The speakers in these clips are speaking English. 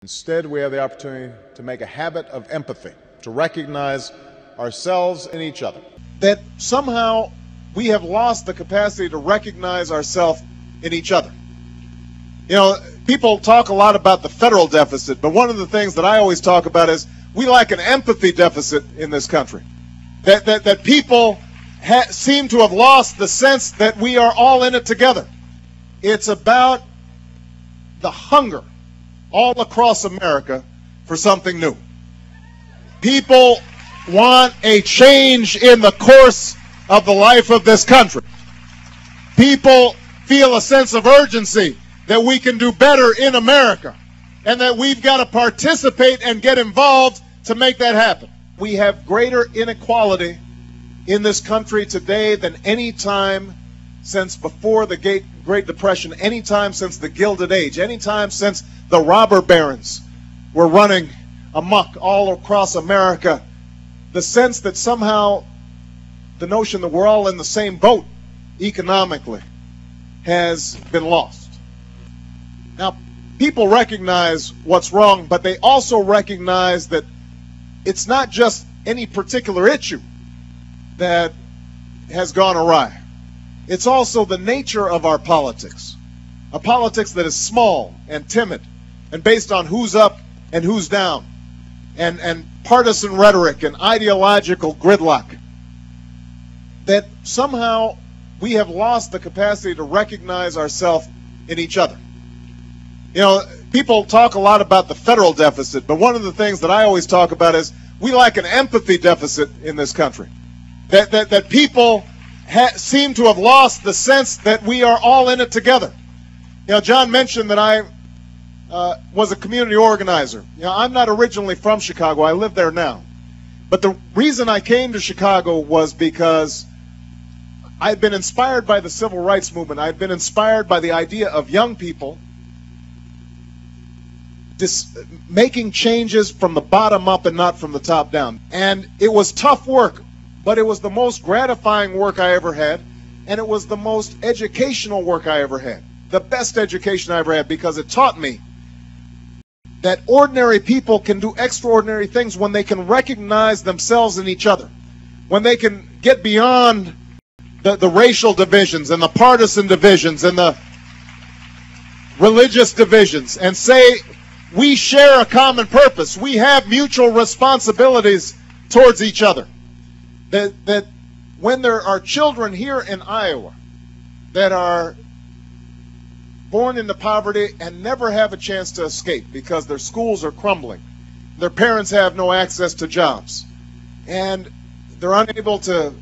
Instead, we have the opportunity to make a habit of empathy, to recognize ourselves in each other. That somehow we have lost the capacity to recognize ourselves in each other. You know, people talk a lot about the federal deficit, but one of the things that I always talk about is we lack an empathy deficit in this country. That people seem to have lost the sense that we are all in it together. It's about the hunger all across America for something new. People want a change in the course of the life of this country. People feel a sense of urgency that we can do better in America and that we've got to participate and get involved to make that happen. We have greater inequality in this country today than any time since before the Great Depression, any time since the Gilded Age, any time since the robber barons were running amok all across America. The sense that somehow the notion that we're all in the same boat economically has been lost. Now, people recognize what's wrong, but they also recognize that it's not just any particular issue that has gone awry. It's also the nature of our politics, a politics that is small and timid and based on who's up and who's down, and partisan rhetoric and ideological gridlock, that somehow we have lost the capacity to recognize ourselves in each other. You know, people talk a lot about the federal deficit, but one of the things that I always talk about is we lack an empathy deficit in this country. That people seem to have lost the sense that we are all in it together. You know, John mentioned that I was a community organizer. You know, I'm not originally from Chicago. I live there now. But the reason I came to Chicago was because I'd been inspired by the civil rights movement. I'd been inspired by the idea of young people making changes from the bottom up and not from the top down. And it was tough work, but it was the most gratifying work I ever had, and it was the most educational work I ever had. The best education I ever had, because it taught me that ordinary people can do extraordinary things when they can recognize themselves in each other, when they can get beyond the racial divisions and the partisan divisions and the religious divisions and say, we share a common purpose. We have mutual responsibilities towards each other. That when there are children here in Iowa that are born into poverty and never have a chance to escape because their schools are crumbling, their parents have no access to jobs, and they're unable to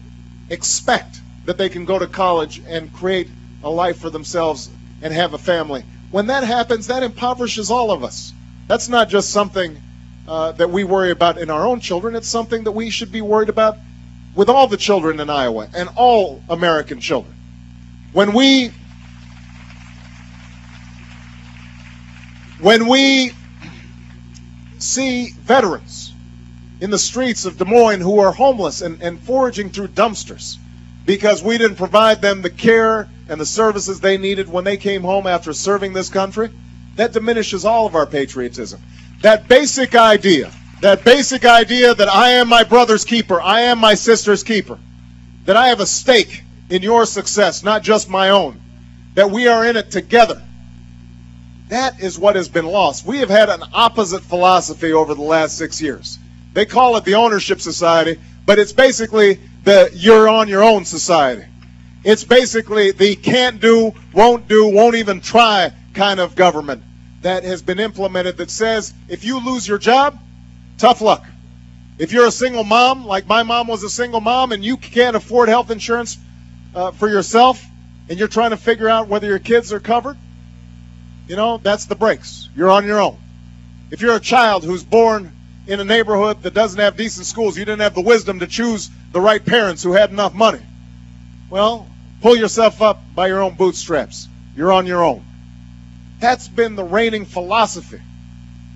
expect that they can go to college and create a life for themselves and have a family. When that happens, that impoverishes all of us. That's not just something that we worry about in our own children. It's something that we should be worried about with all the children in Iowa and all American children. When we see veterans in the streets of Des Moines who are homeless and foraging through dumpsters because we didn't provide them the care and the services they needed when they came home after serving this country, that diminishes all of our patriotism. That basic idea that I am my brother's keeper, I am my sister's keeper, that I have a stake in your success, not just my own, that we are in it together, that is what has been lost. We have had an opposite philosophy over the last 6 years. They call it the ownership society, but it's basically the you're on your own society. It's basically the can't do, won't even try kind of government that has been implemented that says if you lose your job, tough luck. If you're a single mom, like my mom was a single mom, and you can't afford health insurance for yourself, and you're trying to figure out whether your kids are covered, you know, that's the breaks. You're on your own. If you're a child who's born in a neighborhood that doesn't have decent schools, you didn't have the wisdom to choose the right parents who had enough money, well, pull yourself up by your own bootstraps. You're on your own. That's been the reigning philosophy.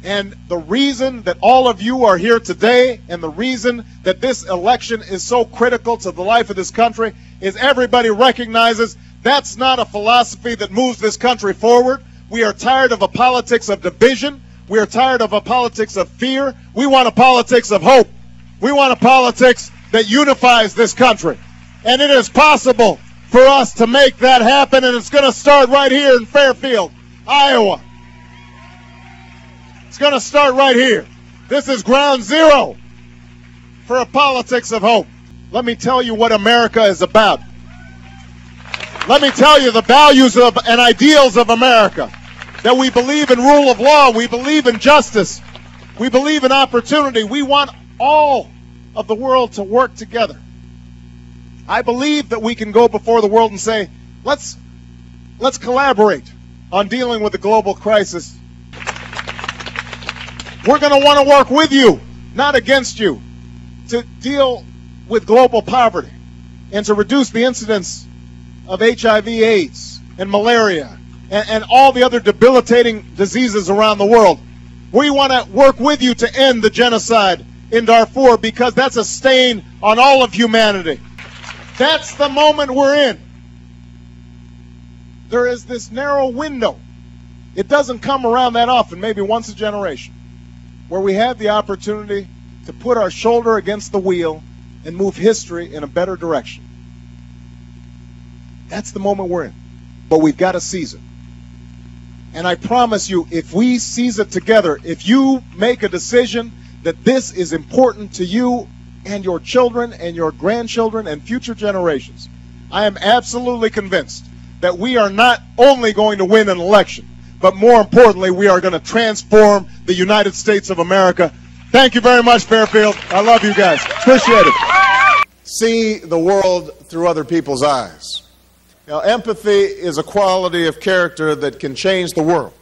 And the reason that all of you are here today and the reason that this election is so critical to the life of this country is everybody recognizes that's not a philosophy that moves this country forward. We are tired of a politics of division. We are tired of a politics of fear. We want a politics of hope. We want a politics that unifies this country. And it is possible for us to make that happen, and it's going to start right here in Fairfield, Iowa. It's going to start right here. This is ground zero for a politics of hope. Let me tell you what America is about. Let me tell you the values of and ideals of America. That we believe in rule of law, we believe in justice, we believe in opportunity. We want all of the world to work together. I believe that we can go before the world and say, let's collaborate on dealing with the global crisis. We're going to want to work with you, not against you, to deal with global poverty and to reduce the incidence of HIV/AIDS and malaria and all the other debilitating diseases around the world. We want to work with you to end the genocide in Darfur, because that's a stain on all of humanity. That's the moment we're in. There is this narrow window. It doesn't come around that often, maybe once a generation, where we have the opportunity to put our shoulder against the wheel and move history in a better direction. That's the moment we're in. But we've got to seize it. And I promise you, if we seize it together, if you make a decision that this is important to you and your children and your grandchildren and future generations, I am absolutely convinced that we are not only going to win an election, but more importantly, we are going to transform the United States of America. Thank you very much, Fairfield. I love you guys. Appreciate it. See the world through other people's eyes. Now, empathy is a quality of character that can change the world.